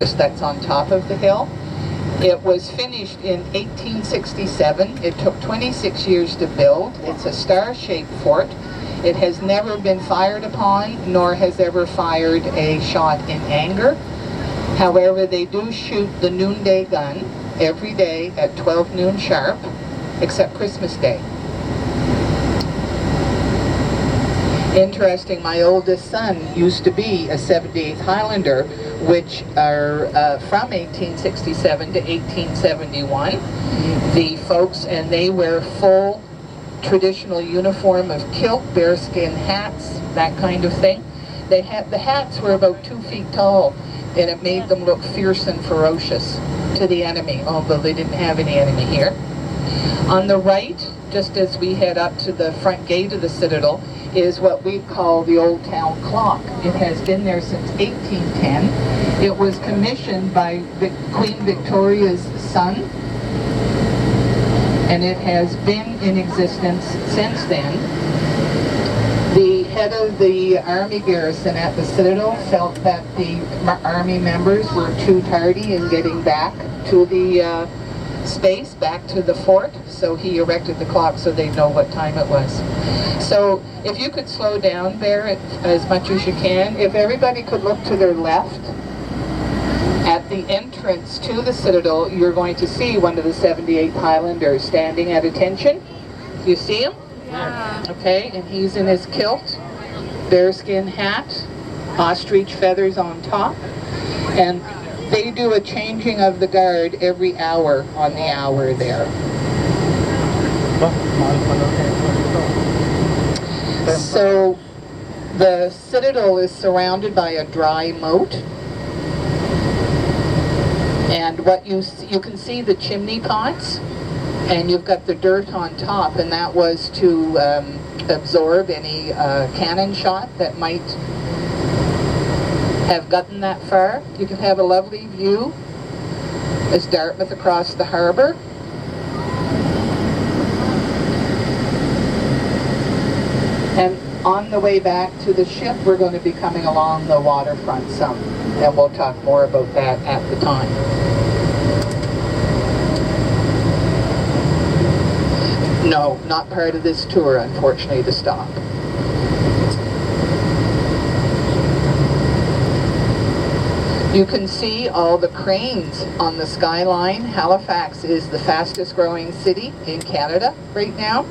that's on top of the hill. It was finished in 1867. It took 26 years to build. It's a star-shaped fort. It has never been fired upon, nor has ever fired a shot in anger. However, they do shoot the noonday gun every day at 12 noon sharp, except Christmas Day. Interesting, my oldest son used to be a 78th Highlander, which are from 1867 to 1871. The folks, and they wear full traditional uniform of kilt, bearskin hats, that kind of thing. The hats were about 2 feet tall, and it made them look fierce and ferocious to the enemy, although they didn't have any enemy here. On the right, just as we head up to the front gate of the Citadel, is what we call the Old Town Clock. It has been there since 1810. It was commissioned by Queen Victoria's son, and it has been in existence since then. The head of the army garrison at the Citadel felt that the army members were too tardy in getting back to the space, back to the fort, so he erected the clock so they'd know what time it was. So if you could slow down there as much as you can, if everybody could look to their left, at the entrance to the Citadel, you're going to see one of the 78th Highlanders standing at attention. Do you see him? Yeah. Okay, and he's in his kilt, bearskin hat, ostrich feathers on top, and they do a changing of the guard every hour on the hour there. So the Citadel is surrounded by a dry moat, and what you can see the chimney pots, and you've got the dirt on top, and that was to absorb any cannon shot that might have gotten that far. You can have a lovely view as Dartmouth across the harbor. And on the way back to the ship, we're going to be coming along the waterfront some, and we'll talk more about that at the time. No, not part of this tour, unfortunately, to stop. You can see all the cranes on the skyline. Halifax is the fastest growing city in Canada right now,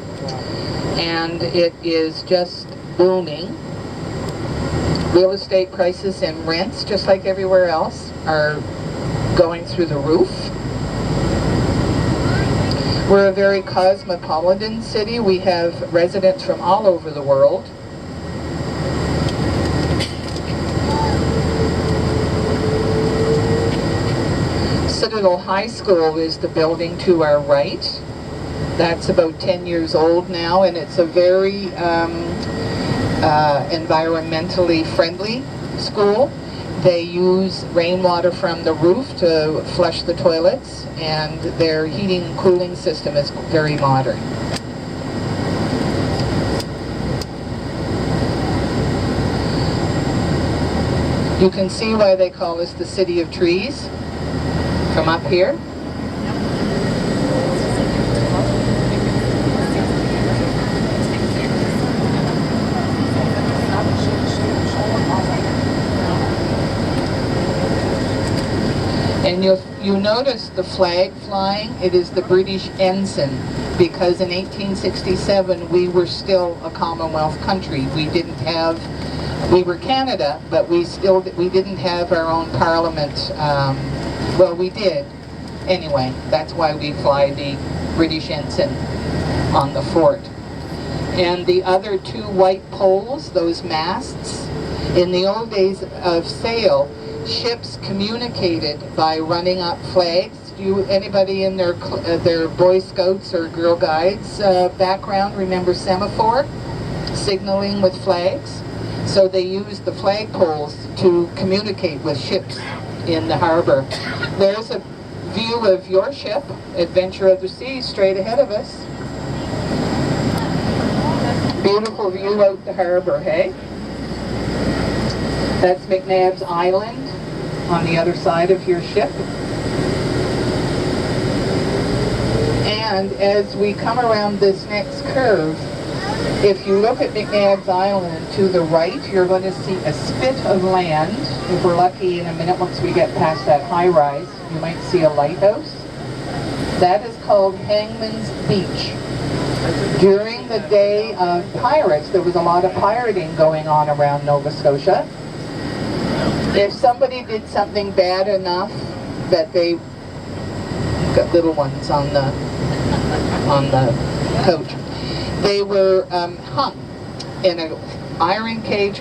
and it is just booming. Real estate prices and rents, just like everywhere else, are going through the roof. We're a very cosmopolitan city. We have residents from all over the world. Citadel High School is the building to our right. That's about 10 years old now, and it's a very environmentally friendly school. They use rainwater from the roof to flush the toilets, and their heating and cooling system is very modern. You can see why they call us the City of Trees from up here. And you notice the flag flying. It is the British ensign, because in 1867 we were still a Commonwealth country. We were Canada, but we didn't have our own parliament. Well, we did. Anyway, that's why we fly the British ensign on the fort. And the other two white poles, those masts, in the old days of sail, ships communicated by running up flags. Anybody in their Boy Scouts or Girl Guides background remember semaphore? Signaling with flags? So they used the flag poles to communicate with ships in the harbor. There's a view of your ship, Adventure of the Seas, straight ahead of us. Beautiful view out the harbor, hey? That's McNabb's Island. on the other side of your ship. And as we come around this next curve, if you look at McNabb's Island to the right, you're going to see a spit of land. If we're lucky, in a minute, once we get past that high rise, you might see a lighthouse. That is called Hangman's Beach. During the day of pirates, there was a lot of pirating going on around Nova Scotia. If somebody did something bad enough that they got little ones on the coach, they were hung in an iron cage